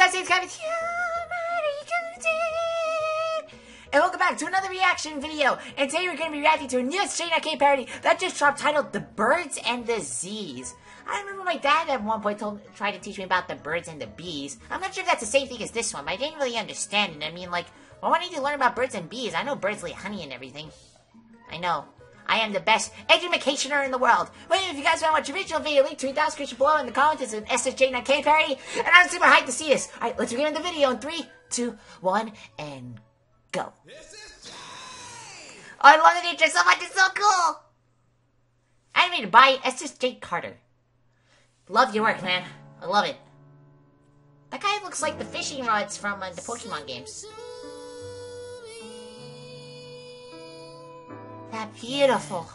And welcome back to another reaction video. And today we're going to be reacting to a new Straight K parody that just dropped titled The Birds and the Z's. I remember my dad at one point tried to teach me about the birds and the bees. I'm not sure if that's the same thing as this one, but I didn't really understand it. I mean, like, why would I need to learn about birds and bees? I know birds lay honey and everything. I know. I am the best educationer in the world. Well, if you guys want to watch the original video, link to it down in the description below in the comments. It's an SSJ9K parody, and I'm super hyped to see this. Alright, let's begin the video in 3, 2, 1, and go. Oh, I love the nature so much, it's so cool! Animated by SSJ Carter. Love your work, man. I love it. That guy looks like the fishing rods from the Pokemon games. That beautiful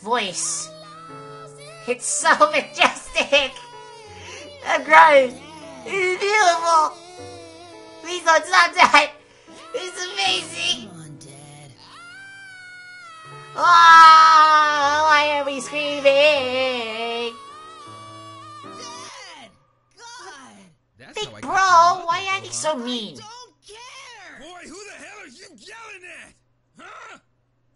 voice. It's so majestic. I'm crying. It's beautiful. Please don't stop that. It's amazing. Come on, Dad. Oh, why are we screaming? Dad! God! That's Big bro, why are you so mean? I don't care! Boy, who the hell are you yelling at? Huh?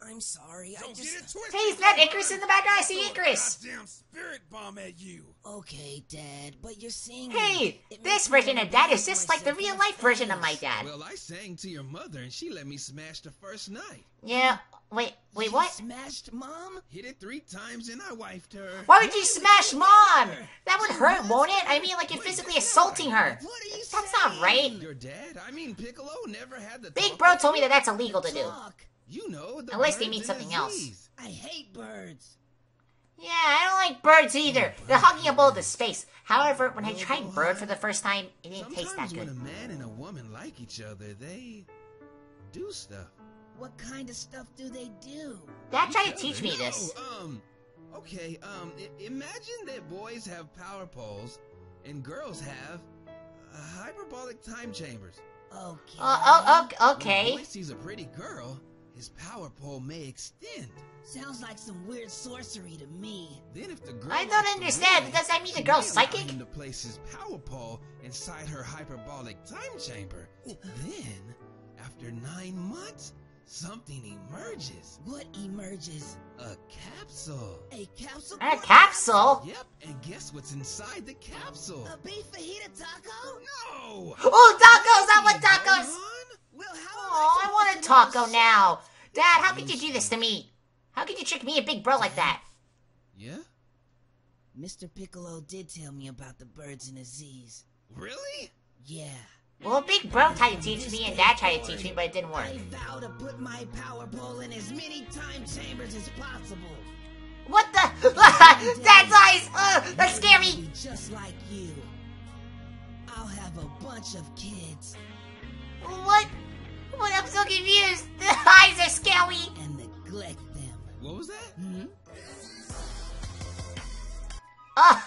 I'm sorry, Don't get it twisted. Hey, is that Icarus in the background? I see Icarus. Goddamn spirit bomb at you. Okay, Dad, but you're singing. Hey, this version of Dad is just like the real life version of my dad. Well, I sang to your mother and she let me smash the first night. Yeah, wait, You what? smashed Mom? Hit it 3 times and I wifed her. Why would you smash Mom? That would hurt, won't it? I mean, like you're physically assaulting her. What are you That's saying? not right. Your dad, I mean Piccolo, never had the Big bro told me that that's illegal to do. Talk. You know, the Unless they birds mean and something the else. Z's. I hate birds. Yeah, I don't like birds either. They're hogging up all the space. However, when I tried bird for the first time, it didn't taste that Sometimes good. when a man and a woman like each other, they do stuff. What kind of stuff do they do? Dad tried to teach me this. Okay, imagine that boys have power poles and girls have hyperbolic time chambers. Okay. Okay. When a boy sees a pretty girl, his power pole may extend. Sounds like some weird sorcery to me. Then if the girl I don't likes the understand. boy, Does that mean the she girl's may allow psychic? him to place his power pole inside her hyperbolic time chamber. Then, after 9 months, something emerges. What emerges? A capsule. A capsule? A capsule? Yep, and guess what's inside the capsule? A beef fajita taco? No! Oh, tacos! I want tacos! Well, how Oh, I want a taco now. Dad, how could you do this to me? How could you trick me, a big bro, like that? Yeah? Mr. Piccolo did tell me about the birds and the Z's. Really? Yeah. Well, big bro tried to teach me, and Dad tried to teach me, but it didn't work. I vow to put my power pole in as many time chambers as possible. What the? Dad's eyes! That's scary! I'll be just like you. I'll have a bunch of kids. What? What? I'm so confused. The eyes are scary. And neglect them. What was that? Hmm? Ugh.